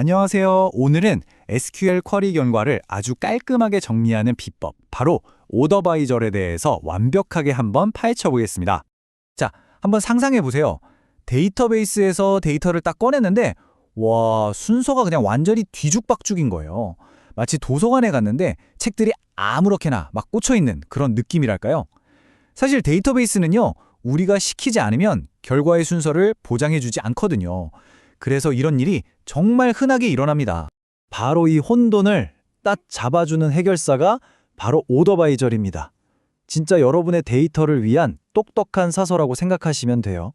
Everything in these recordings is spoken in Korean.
안녕하세요. 오늘은 SQL 쿼리 결과를 아주 깔끔하게 정리하는 비법, 바로 오더바이절에 대해서 완벽하게 한번 파헤쳐 보겠습니다. 자, 한번 상상해 보세요. 데이터베이스에서 데이터를 딱 꺼냈는데, 와, 순서가 그냥 완전히 뒤죽박죽인 거예요. 마치 도서관에 갔는데 책들이 아무렇게나 막 꽂혀 있는 그런 느낌이랄까요? 사실 데이터베이스는요, 우리가 시키지 않으면 결과의 순서를 보장해주지 않거든요. 그래서 이런 일이 정말 흔하게 일어납니다. 바로 이 혼돈을 딱 잡아주는 해결사가 바로 오더바이절입니다. 진짜 여러분의 데이터를 위한 똑똑한 사서라고 생각하시면 돼요.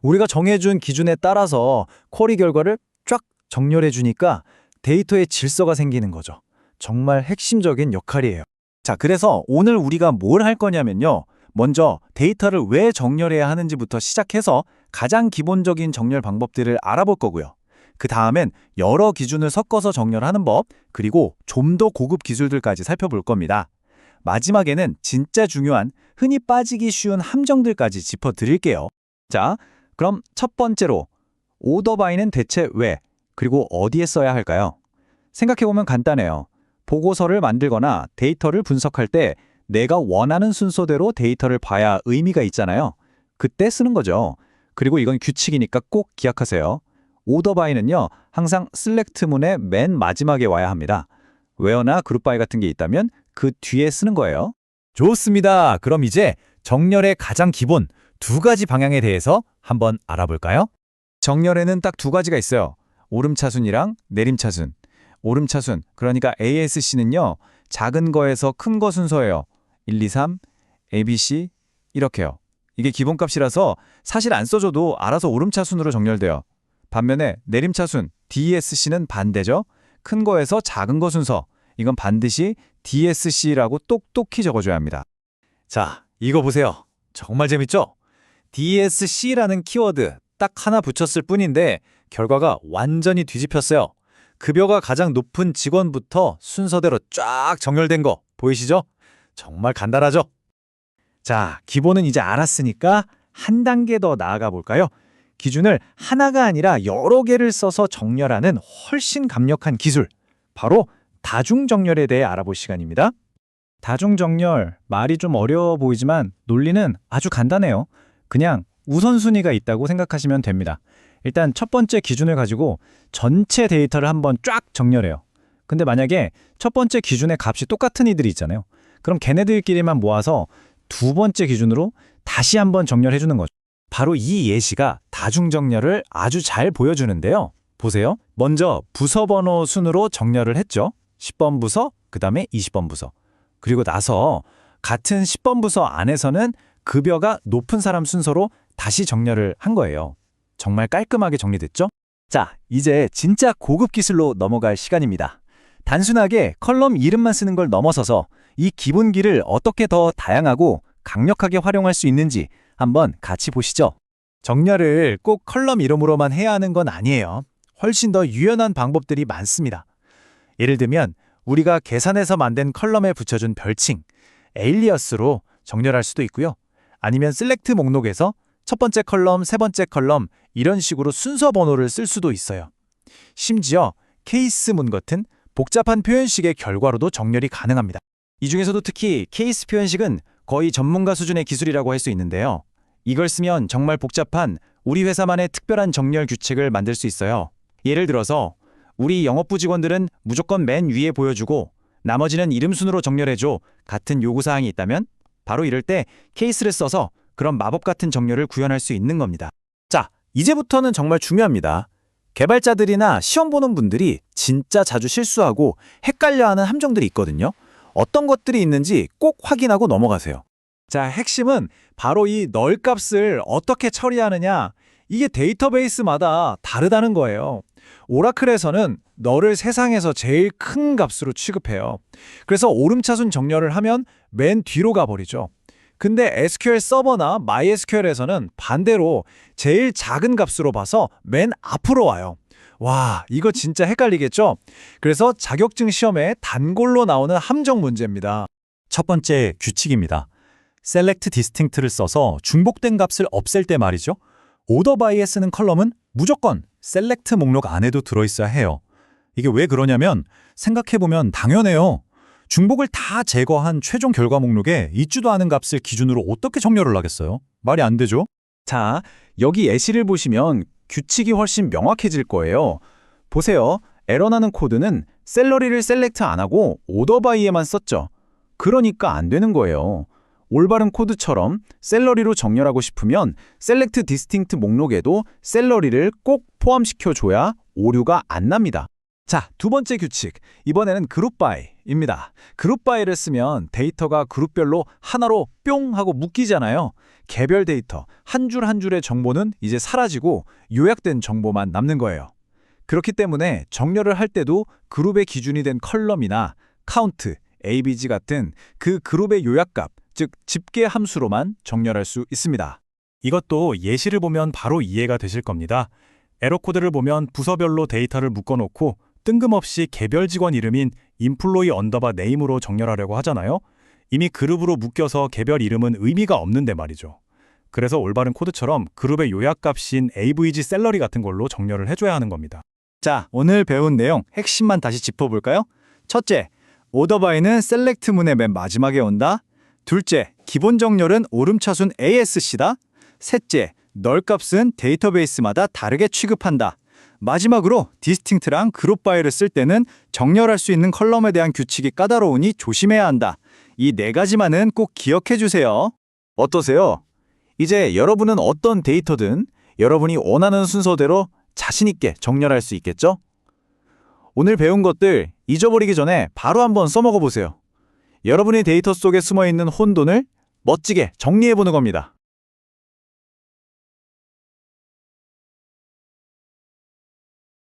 우리가 정해준 기준에 따라서 쿼리 결과를 쫙 정렬해 주니까 데이터의 질서가 생기는 거죠. 정말 핵심적인 역할이에요. 자, 그래서 오늘 우리가 뭘 할 거냐면요. 먼저 데이터를 왜 정렬해야 하는지부터 시작해서 가장 기본적인 정렬 방법들을 알아볼 거고요. 그 다음엔 여러 기준을 섞어서 정렬하는 법, 그리고 좀 더 고급 기술들까지 살펴볼 겁니다. 마지막에는 진짜 중요한 흔히 빠지기 쉬운 함정들까지 짚어드릴게요. 자, 그럼 첫 번째로 오더바이는 대체 왜, 그리고 어디에 써야 할까요? 생각해보면 간단해요. 보고서를 만들거나 데이터를 분석할 때 내가 원하는 순서대로 데이터를 봐야 의미가 있잖아요. 그때 쓰는 거죠. 그리고 이건 규칙이니까 꼭 기억하세요. 오더바이는요, 항상 셀렉트문의 맨 마지막에 와야 합니다. 웨어나 그룹바이 같은 게 있다면 그 뒤에 쓰는 거예요. 좋습니다. 그럼 이제 정렬의 가장 기본 두 가지 방향에 대해서 한번 알아볼까요? 정렬에는 딱 두 가지가 있어요. 오름차순이랑 내림차순. 오름차순, 그러니까 ASC는요, 작은 거에서 큰 거 순서예요. 1, 2, 3, ABC 이렇게요. 이게 기본값이라서 사실 안 써줘도 알아서 오름차순으로 정렬돼요. 반면에 내림차순, DSC는 반대죠. 큰 거에서 작은 거 순서. 이건 반드시 DSC라고 똑똑히 적어줘야 합니다. 자, 이거 보세요. 정말 재밌죠? DSC라는 키워드 딱 하나 붙였을 뿐인데 결과가 완전히 뒤집혔어요. 급여가 가장 높은 직원부터 순서대로 쫙 정렬된 거 보이시죠? 정말 간단하죠? 자, 기본은 이제 알았으니까 한 단계 더 나아가 볼까요? 기준을 하나가 아니라 여러 개를 써서 정렬하는 훨씬 강력한 기술, 바로 다중정렬에 대해 알아볼 시간입니다. 다중정렬, 말이 좀 어려워 보이지만 논리는 아주 간단해요. 그냥 우선순위가 있다고 생각하시면 됩니다. 일단 첫 번째 기준을 가지고 전체 데이터를 한번 쫙 정렬해요. 근데 만약에 첫 번째 기준의 값이 똑같은 이들이 있잖아요. 그럼 걔네들끼리만 모아서 두 번째 기준으로 다시 한번 정렬해 주는 거죠. 바로 이 예시가 다중정렬을 아주 잘 보여주는데요. 보세요. 먼저 부서 번호 순으로 정렬을 했죠. 10번 부서, 그 다음에 20번 부서. 그리고 나서 같은 10번 부서 안에서는 급여가 높은 사람 순서로 다시 정렬을 한 거예요. 정말 깔끔하게 정리됐죠? 자, 이제 진짜 고급 기술로 넘어갈 시간입니다. 단순하게 컬럼 이름만 쓰는 걸 넘어서서 이 기본기를 어떻게 더 다양하고 강력하게 활용할 수 있는지 한번 같이 보시죠. 정렬을 꼭 컬럼 이름으로만 해야 하는 건 아니에요. 훨씬 더 유연한 방법들이 많습니다. 예를 들면 우리가 계산해서 만든 컬럼에 붙여준 별칭, 에일리어스로 정렬할 수도 있고요. 아니면 셀렉트 목록에서 첫 번째 컬럼, 세 번째 컬럼 이런 식으로 순서 번호를 쓸 수도 있어요. 심지어 케이스문 같은 복잡한 표현식의 결과로도 정렬이 가능합니다. 이 중에서도 특히 케이스 표현식은 거의 전문가 수준의 기술이라고 할 수 있는데요. 이걸 쓰면 정말 복잡한 우리 회사만의 특별한 정렬 규칙을 만들 수 있어요. 예를 들어서 우리 영업부 직원들은 무조건 맨 위에 보여주고 나머지는 이름 순으로 정렬해줘 같은 요구사항이 있다면 바로 이럴 때 케이스를 써서 그런 마법 같은 정렬을 구현할 수 있는 겁니다. 자, 이제부터는 정말 중요합니다. 개발자들이나 시험 보는 분들이 진짜 자주 실수하고 헷갈려하는 함정들이 있거든요. 어떤 것들이 있는지 꼭 확인하고 넘어가세요. 자, 핵심은 바로 이 널 값을 어떻게 처리하느냐, 이게 데이터베이스마다 다르다는 거예요. 오라클에서는 널을 세상에서 제일 큰 값으로 취급해요. 그래서 오름차순 정렬을 하면 맨 뒤로 가버리죠. 근데 SQL 서버나 MySQL에서는 반대로 제일 작은 값으로 봐서 맨 앞으로 와요. 와, 이거 진짜 헷갈리겠죠? 그래서 자격증 시험에 단골로 나오는 함정 문제입니다. 첫 번째 규칙입니다. Select Distinct를 써서 중복된 값을 없앨 때 말이죠. 오더바이에 쓰는 컬럼은 무조건 Select 목록 안에도 들어있어야 해요. 이게 왜 그러냐면 생각해보면 당연해요. 중복을 다 제거한 최종 결과 목록에 있지도 않은 값을 기준으로 어떻게 정렬을 하겠어요? 말이 안 되죠? 자, 여기 예시를 보시면 규칙이 훨씬 명확해질 거예요. 보세요. 에러나는 코드는 샐러리를 셀렉트 안 하고 오더바이에만 썼죠. 그러니까 안 되는 거예요. 올바른 코드처럼 샐러리로 정렬하고 싶으면 셀렉트 디스팅트 목록에도 샐러리를 꼭 포함시켜줘야 오류가 안 납니다. 자, 두 번째 규칙. 이번에는 그룹 바이입니다. 그룹 바이를 쓰면 데이터가 그룹별로 하나로 뿅 하고 묶이잖아요. 개별 데이터, 한 줄 한 줄의 정보는 이제 사라지고 요약된 정보만 남는 거예요. 그렇기 때문에 정렬을 할 때도 그룹의 기준이 된 컬럼이나 카운트, ABG 같은 그 그룹의 요약값, 즉 집계 함수로만 정렬할 수 있습니다. 이것도 예시를 보면 바로 이해가 되실 겁니다. 에러 코드를 보면 부서별로 데이터를 묶어놓고 뜬금없이 개별 직원 이름인 employee 언더바 name으로 정렬하려고 하잖아요. 이미 그룹으로 묶여서 개별 이름은 의미가 없는데 말이죠. 그래서 올바른 코드처럼 그룹의 요약값인 AVG 셀러리 같은 걸로 정렬을 해줘야 하는 겁니다. 자, 오늘 배운 내용 핵심만 다시 짚어볼까요? 첫째, 오더바이는 셀렉트문의 맨 마지막에 온다. 둘째, 기본 정렬은 오름차순 ASC다. 셋째, 널 값은 데이터베이스마다 다르게 취급한다. 마지막으로 디스팅트랑 그룹 바이를 쓸 때는 정렬할 수 있는 컬럼에 대한 규칙이 까다로우니 조심해야 한다. 이 네 가지만은 꼭 기억해 주세요. 어떠세요? 이제 여러분은 어떤 데이터든 여러분이 원하는 순서대로 자신 있게 정렬할 수 있겠죠? 오늘 배운 것들 잊어버리기 전에 바로 한번 써먹어 보세요. 여러분의 데이터 속에 숨어있는 혼돈을 멋지게 정리해 보는 겁니다.